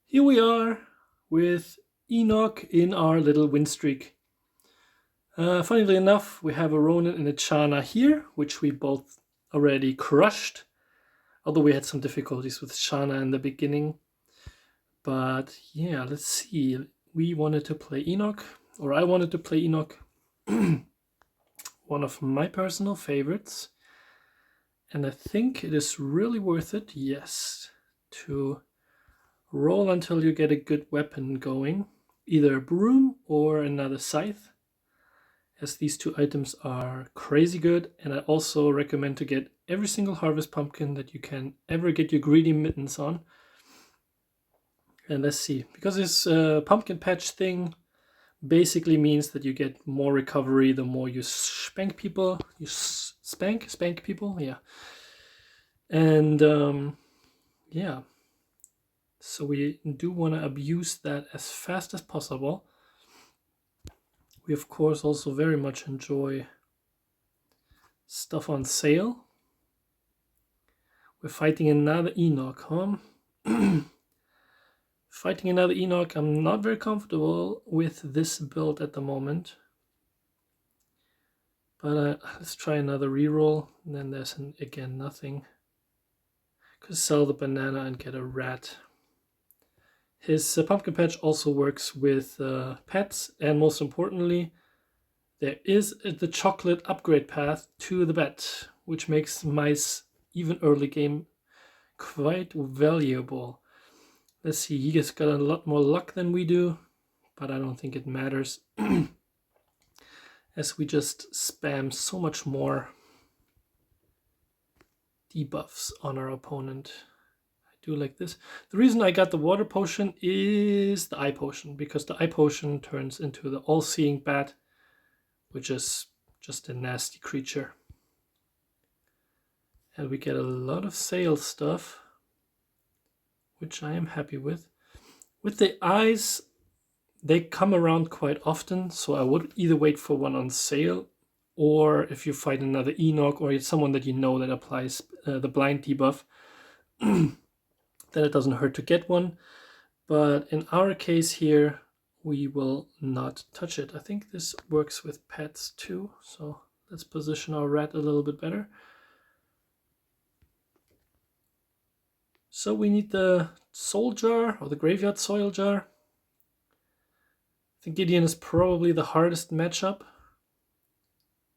Here we are with Enoch in our little win streak. Funnily enough, we have a Ronin and a Chana here, which we both already crushed. Although we had some difficulties with Chana in the beginning. But yeah, let's see. We wanted to play Enoch, or I wanted to play Enoch. One of my personal favorites. And I think it is really worth it, yes, to roll until you get a good weapon going, either a broom or another scythe, as these two items are crazy good. And I also recommend to get every single harvest pumpkin that you can ever get your greedy mittens on. And let's see, because this pumpkin patch thing basically means that you get more recovery the more you spank people. You spank people, yeah. And yeah. So we do want to abuse that as fast as possible. We, of course, also very much enjoy stuff on sale. We're fighting another Enoch, huh? Fighting another Enoch. I'm not very comfortable with this build at the moment. But let's try another reroll. And then there's, again, nothing. Could sell the banana and get a rat. His pumpkin patch also works with pets, and most importantly, there is the chocolate upgrade path to the bet, which makes mice, even early game, quite valuable. Let's see, he has got a lot more luck than we do, but I don't think it matters, as we just spam so much more debuffs on our opponent. Do like this. The reason I got the water potion is the eye potion, because the eye potion turns into the all-seeing bat, which is just a nasty creature. And we get a lot of sale stuff, which I am happy with. With the eyes, they come around quite often, so I would either wait for one on sale, or if you fight another Enoch or someone that you know that applies the blind debuff, then it doesn't hurt to get one. But in our case here, we will not touch it. I think this works with pets too, so let's position our rat a little bit better. So we need the soul jar, or the graveyard soil jar. I think Gideon is probably the hardest matchup,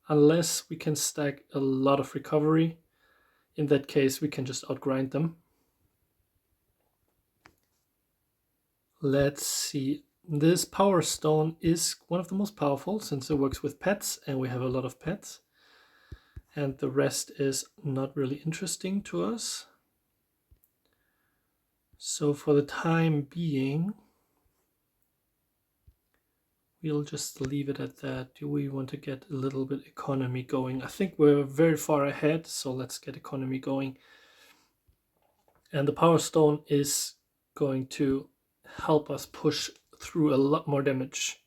unless we can stack a lot of recovery. In that case, we can just outgrind them. Let's see. This power stone is one of the most powerful, since it works with pets, and we have a lot of pets. And the rest is not really interesting to us. So for the time being, we'll just leave it at that. Do we want to get a little bit economy going? I think we're very far ahead, so let's get economy going. And the power stone is going to help us push through a lot more damage.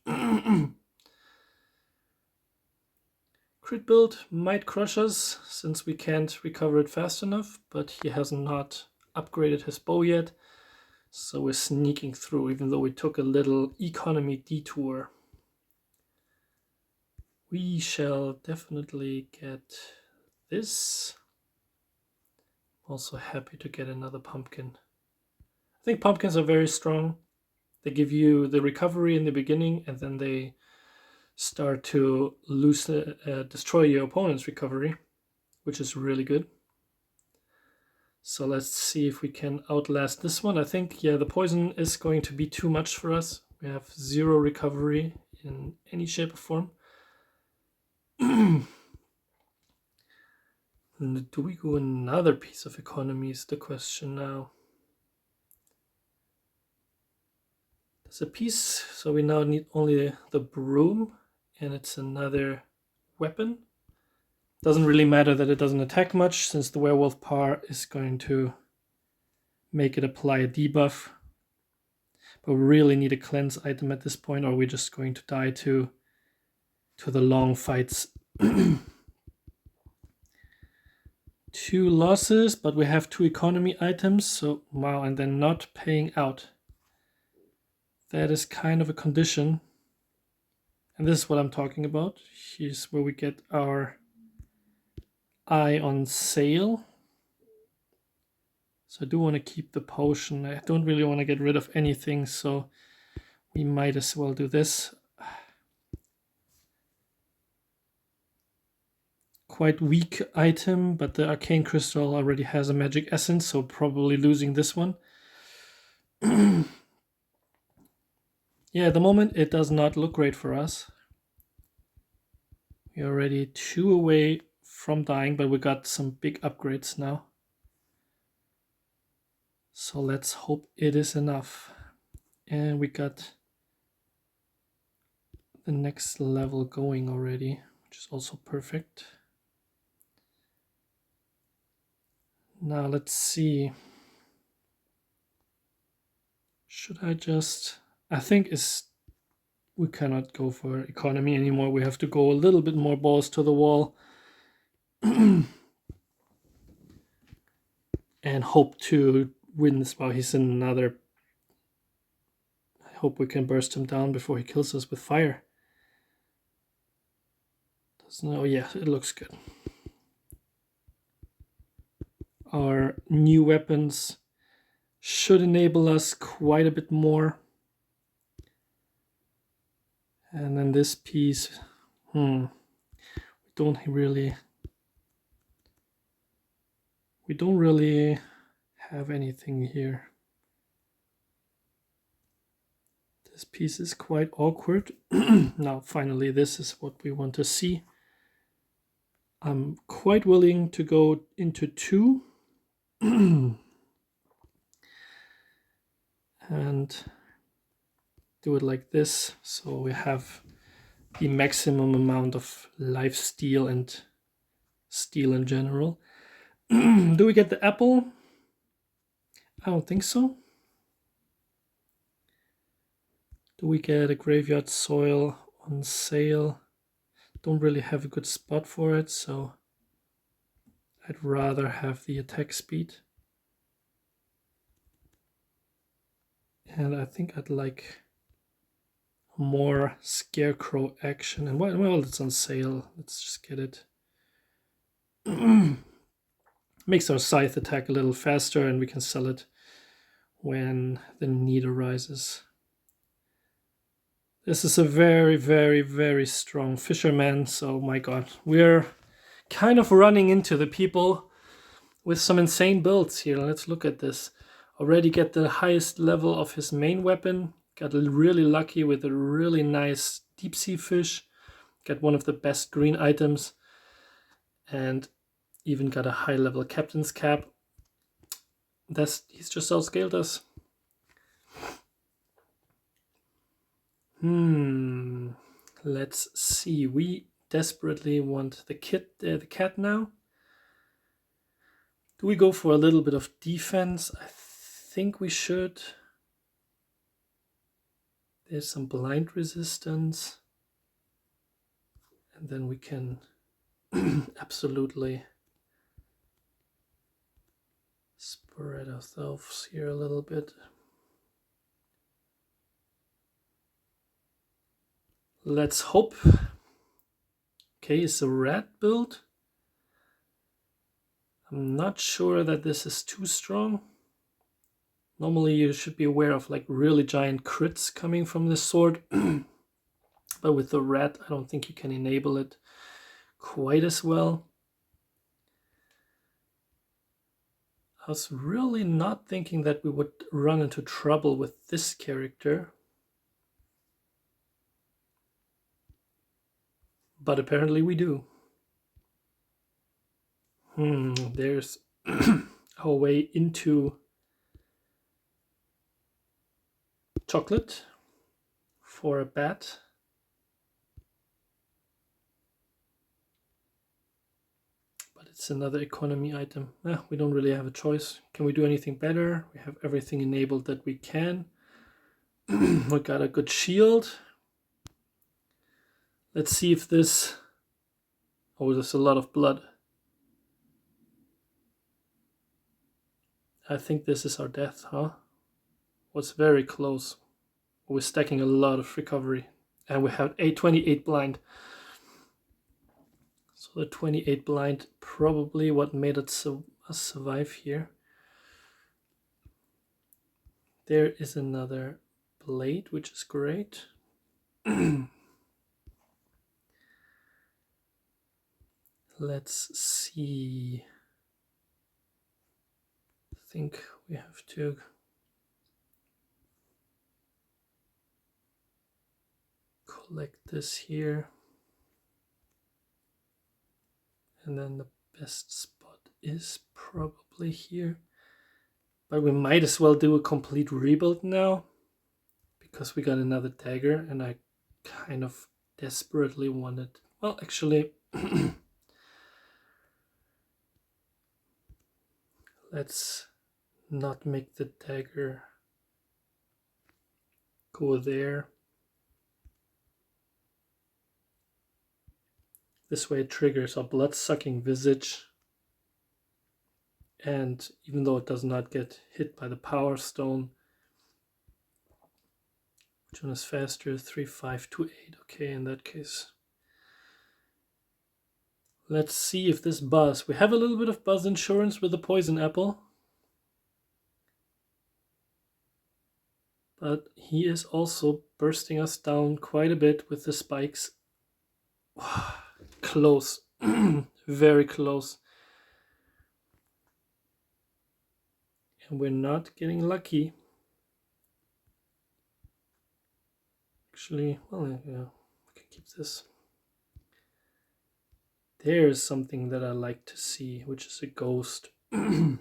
Crit build might crush us, since we can't recover it fast enough, but he has not upgraded his bow yet. So we're sneaking through, even though we took a little economy detour. We shall definitely get this. Also happy to get another pumpkin. I think pumpkins are very strong. They give you the recovery in the beginning, and then they start to destroy your opponent's recovery, which is really good. So let's see if we can outlast this one. I think, yeah, the poison is going to be too much for us. We have 0 recovery in any shape or form. Do we go another piece of economy is the question now. There's a piece, so we now need only the broom, and it's another weapon. Doesn't really matter that it doesn't attack much, since the werewolf par is going to make it apply a debuff. But we really need a cleanse item at this point, or we're just going to die to the long fights. 2 losses, but we have 2 economy items, so wow, and then not paying out. that is kind of a condition. And this is what I'm talking about. Here's where we get our eye on sale. So I do want to keep the potion. I don't really want to get rid of anything, so we might as well do this. Quite weak item, but the arcane crystal already has a magic essence, so probably losing this one. Yeah, at the moment it does not look great for us. We're already 2 away from dying, but we got some big upgrades now. So let's hope it is enough. And we got the next level going already, which is also perfect. Now let's see. Should I just... I think we cannot go for economy anymore. We have to go a little bit more balls to the wall. And hope to win this. Well, he's in another... I hope we can burst him down before he kills us with fire. Oh yeah, it looks good. Our new weapons should enable us quite a bit more. And then this piece, we don't really have anything here. This piece is quite awkward. Now finally this is what we want to see. I'm quite willing to go into 2 and do it like this, so we have the maximum amount of life steal and steal in general. Do we get the apple? I don't think so. Do we get a graveyard soil on sale? Don't really have a good spot for it, so I'd rather have the attack speed. And I think I'd like more scarecrow action. And well, it's on sale. Let's just get it. Makes our scythe attack a little faster, and we can sell it when the need arises. This is a very, very, very strong fisherman, so my god. We're kind of running into the people with some insane builds here. Let's look at this. Already get the highest level of his main weapon. Got really lucky with a really nice deep sea fish. Got one of the best green items. And even got a high level captain's cap. He's just outscaled us. Let's see. We desperately want the cat now. Do we go for a little bit of defense? I think we should. There's some blind resistance. And then we can absolutely spread ourselves here a little bit. Let's hope. Okay, it's a rat build. I'm not sure that this is too strong. Normally you should be aware of like really giant crits coming from this sword. But with the rat, I don't think you can enable it quite as well. I was really not thinking that we would run into trouble with this character. But apparently we do. There's our way into chocolate for a bat. But it's another economy item. We don't really have a choice. Can we do anything better? We have everything enabled that we can. We got a good shield. Let's see if this... Oh, there's a lot of blood. I think this is our death, huh? Was very close. We're stacking a lot of recovery. And we have a 28 blind. So the 28 blind probably what made us survive here. There is another blade, which is great. Let's see. I think we have to collect this here. And then the best spot is probably here. But we might as well do a complete rebuild now, because we got another dagger and I kind of desperately wanted... Well, actually, let's not make the dagger go there. This way it triggers a blood-sucking visage. And even though it does not get hit by the power stone, which one is faster? 3, 5, 2, 8. Okay, in that case. Let's see if this buzz... We have a little bit of buzz insurance with the poison apple. But he is also bursting us down quite a bit with the spikes. Close. Very close. And we're not getting lucky. Actually, well, yeah, we can keep this. There's something that I like to see, which is a ghost. How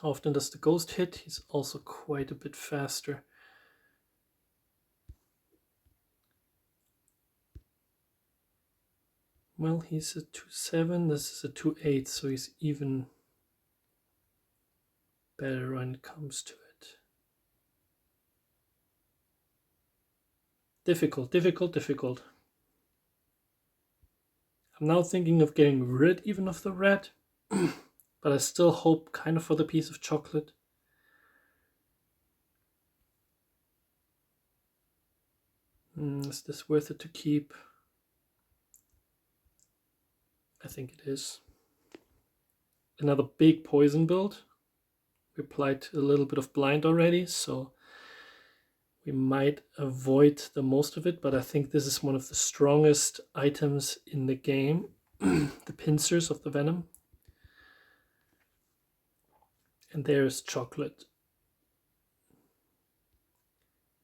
often does the ghost hit? He's also quite a bit faster. Well, he's a 2-7, this is a 2-8, so he's even better when it comes to it. Difficult, difficult, difficult. I'm now thinking of getting rid even of the red, but I still hope kind of for the piece of chocolate. Is this worth it to keep? I think it is. Another big poison build. We applied a little bit of blind already, so we might avoid the most of it, but I think this is one of the strongest items in the game. The pincers of the venom. And there's chocolate.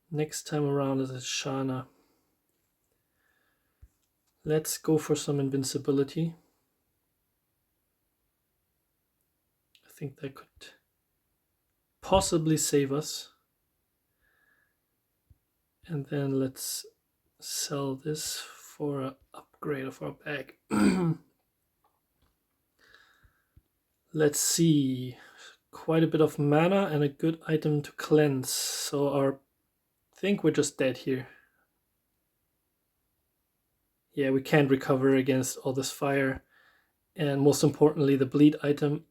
Next time around is a Shana. Let's go for some invincibility. I think that could possibly save us. And then let's sell this for an upgrade of our bag. Let's see. Quite a bit of mana and a good item to cleanse. So I think we're just dead here. Yeah, we can't recover against all this fire. And most importantly, the bleed item.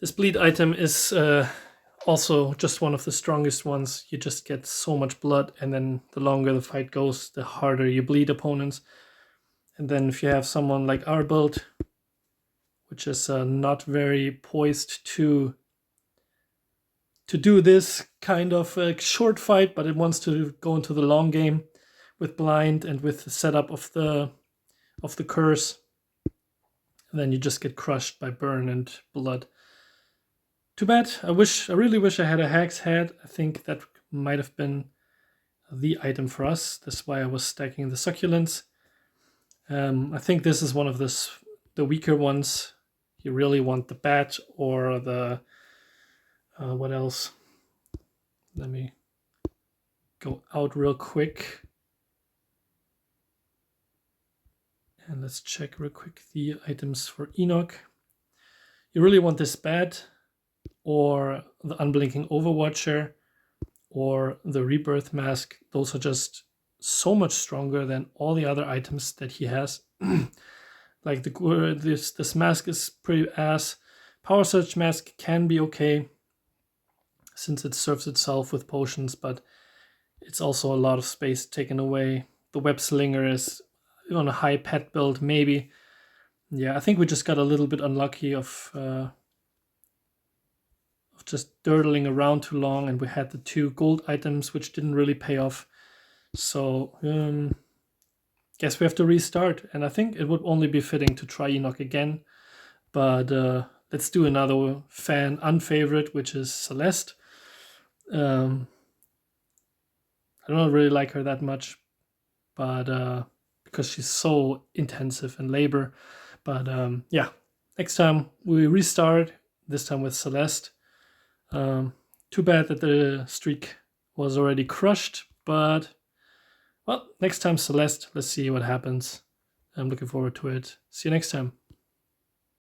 This bleed item is also just one of the strongest ones. You just get so much blood, and then the longer the fight goes, the harder you bleed opponents. And then if you have someone like our build, which is not very poised to do this kind of a short fight, but it wants to go into the long game with blind and with the setup of the curse, and then you just get crushed by burn and blood. Too bad. I really wish I had a Hag's Head. I think that might have been the item for us. That's why I was stacking the succulents. I think this is one of the weaker ones. You really want the bat or the what else? Let me go out real quick. And let's check real quick the items for Enoch. You really want this bat, or the Unblinking Overwatcher, or the Rebirth Mask. Those are just so much stronger than all the other items that he has. Like this mask is pretty ass. Power Surge Mask can be okay. since it serves itself with potions, but it's also a lot of space taken away. The web slinger is on a high pet build, maybe. Yeah, I think we just got a little bit unlucky of just dirtling around too long, and we had the 2 gold items, which didn't really pay off. So, guess we have to restart. And I think it would only be fitting to try Enoch again. But let's do another fan unfavorite, which is Celeste. I don't really like her that much, but because she's so intensive in labor. But yeah, next time we restart, this time with Celeste. Too bad that the streak was already crushed, but well, next time Celeste. Let's see what happens. I'm looking forward to it. See you next time.